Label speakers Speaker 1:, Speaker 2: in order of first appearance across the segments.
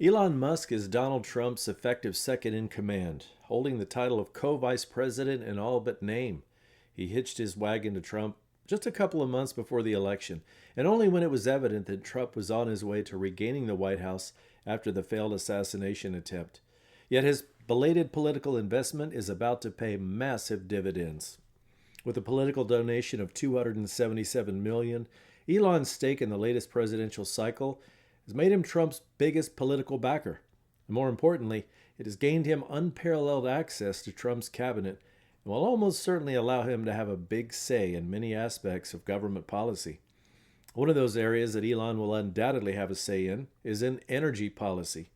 Speaker 1: Elon Musk is Donald Trump's effective second in command, holding the title of co-vice president in all but name. He hitched his wagon to Trump just a couple of months before the election, and only when it was evident that Trump was on his way to regaining the White House after the failed assassination attempt. Yet his belated political investment is about to pay massive dividends. With a political donation of $277 million, Elon's stake in the latest presidential cycle has made him Trump's biggest political backer. And more importantly, it has gained him unparalleled access to Trump's cabinet and will almost certainly allow him to have a big say in many aspects of government policy. One of those areas that Elon will undoubtedly have a say in is in energy policy.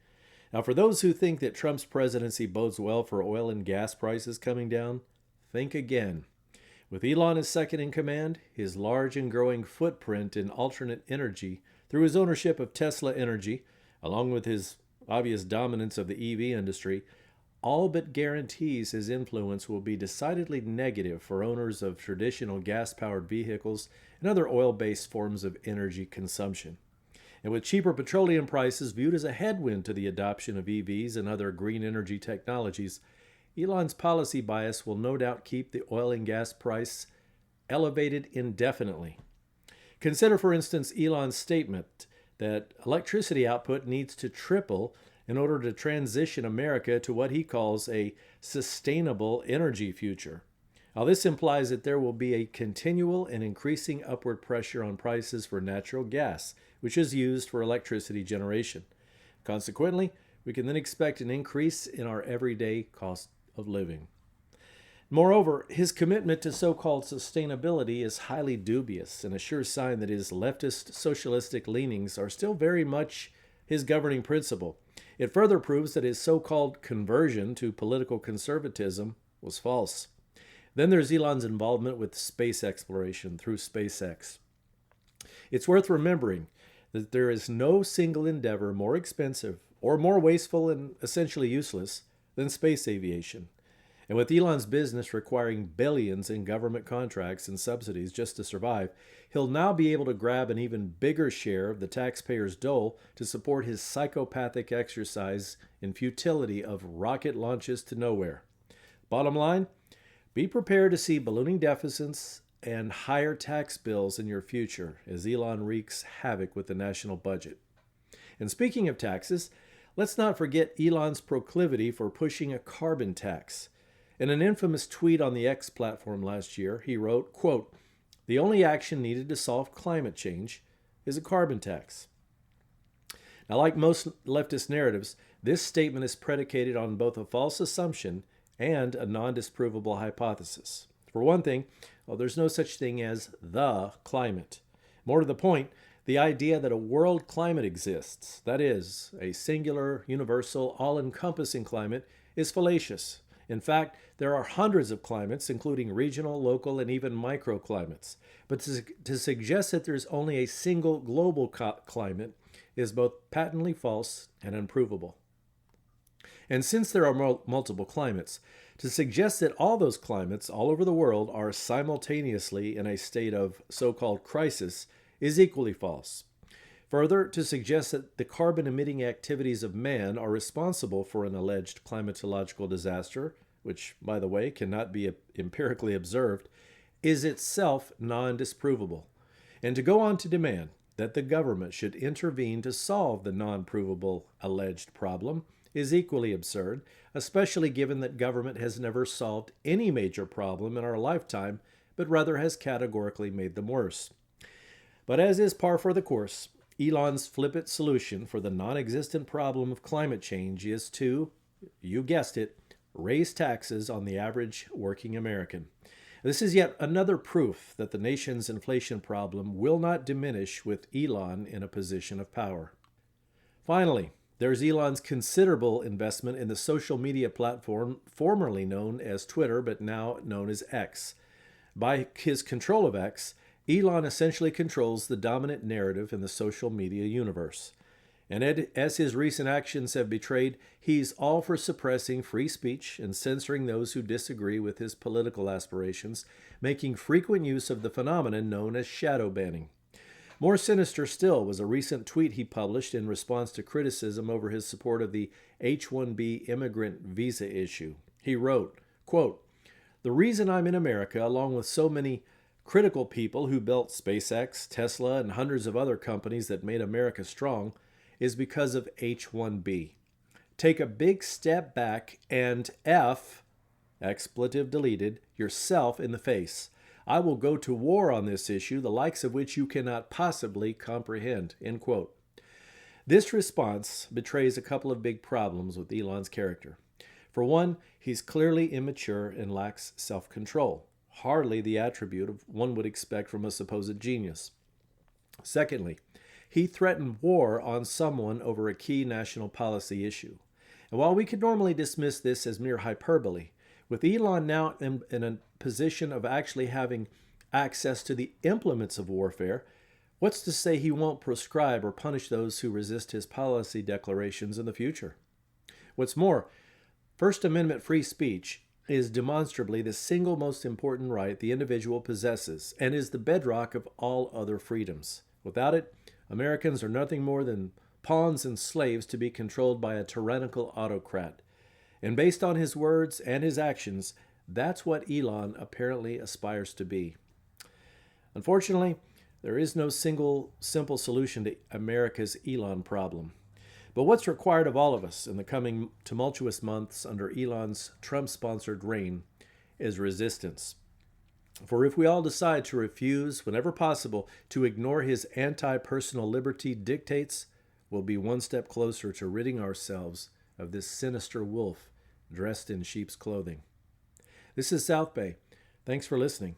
Speaker 1: Now, for those who think that Trump's presidency bodes well for oil and gas prices coming down, think again. With Elon as second in command, his large and growing footprint in alternate energy through his ownership of Tesla Energy, along with his obvious dominance of the EV industry, all but guarantees his influence will be decidedly negative for owners of traditional gas-powered vehicles and other oil-based forms of energy consumption. And with cheaper petroleum prices viewed as a headwind to the adoption of EVs and other green energy technologies, Elon's policy bias will no doubt keep the oil and gas price elevated indefinitely. Consider, for instance, Elon's statement that electricity output needs to triple in order to transition America to what he calls a sustainable energy future. Now, this implies that there will be a continual and increasing upward pressure on prices for natural gas, which is used for electricity generation. Consequently, we can then expect an increase in our everyday cost of living. Moreover, his commitment to so-called sustainability is highly dubious and a sure sign that his leftist socialistic leanings are still very much his governing principle. It further proves that his so-called conversion to political conservatism was false. Then there's Elon's involvement with space exploration through SpaceX. It's worth remembering that there is no single endeavor more expensive or more wasteful and essentially useless than space aviation. And with Elon's business requiring billions in government contracts and subsidies just to survive, he'll now be able to grab an even bigger share of the taxpayers' dole to support his psychopathic exercise in futility of rocket launches to nowhere. Bottom line, be prepared to see ballooning deficits and higher tax bills in your future as Elon wreaks havoc with the national budget. And speaking of taxes, let's not forget Elon's proclivity for pushing a carbon tax. In an infamous tweet on the X platform last year, he wrote, quote, "The only action needed to solve climate change is a carbon tax." Now, like most leftist narratives, this statement is predicated on both a false assumption and a non-disprovable hypothesis. For one thing, there's no such thing as the climate. More to the point, the idea that a world climate exists, that is, a singular, universal, all-encompassing climate, is fallacious. In fact, there are hundreds of climates, including regional, local, and even microclimates. But to suggest that there's only a single global climate is both patently false and unprovable. And since there are multiple climates, to suggest that all those climates all over the world are simultaneously in a state of so-called crisis is equally false. Further, to suggest that the carbon-emitting activities of man are responsible for an alleged climatological disaster, which, by the way, cannot be empirically observed, is itself non-disprovable. And to go on to demand that the government should intervene to solve the non-provable alleged problem is equally absurd, especially given that government has never solved any major problem in our lifetime, but rather has categorically made them worse. But as is par for the course, Elon's flippant solution for the non-existent problem of climate change is to, you guessed it, raise taxes on the average working American. This is yet another proof that the nation's inflation problem will not diminish with Elon in a position of power. Finally, there's Elon's considerable investment in the social media platform formerly known as Twitter, but now known as X. By his control of X, Elon essentially controls the dominant narrative in the social media universe. And as his recent actions have betrayed, he's all for suppressing free speech and censoring those who disagree with his political aspirations, making frequent use of the phenomenon known as shadow banning. More sinister still was a recent tweet he published in response to criticism over his support of the H-1B immigrant visa issue. He wrote, quote, "The reason I'm in America, along with so many critical people who built SpaceX, Tesla, and hundreds of other companies that made America strong, is because of H-1B. Take a big step back and F, expletive deleted, yourself in the face. I will go to war on this issue, the likes of which you cannot possibly comprehend." End quote. This response betrays a couple of big problems with Elon's character. For one, he's clearly immature and lacks self-control, hardly the attribute of one would expect from a supposed genius. Secondly, he threatened war on someone over a key national policy issue. And while we could normally dismiss this as mere hyperbole, with Elon now in a position of actually having access to the implements of warfare, what's to say he won't proscribe or punish those who resist his policy declarations in the future? What's more, First Amendment free speech is demonstrably the single most important right the individual possesses and is the bedrock of all other freedoms. Without it, Americans are nothing more than pawns and slaves to be controlled by a tyrannical autocrat. And based on his words and his actions, that's what Elon apparently aspires to be. Unfortunately, there is no single simple solution to America's Elon problem. But what's required of all of us in the coming tumultuous months under Elon's Trump-sponsored reign is resistance. For if we all decide to refuse, whenever possible, to ignore his anti-personal liberty dictates, we'll be one step closer to ridding ourselves of this sinister wolf dressed in sheep's clothing. This is South Bay. Thanks for listening.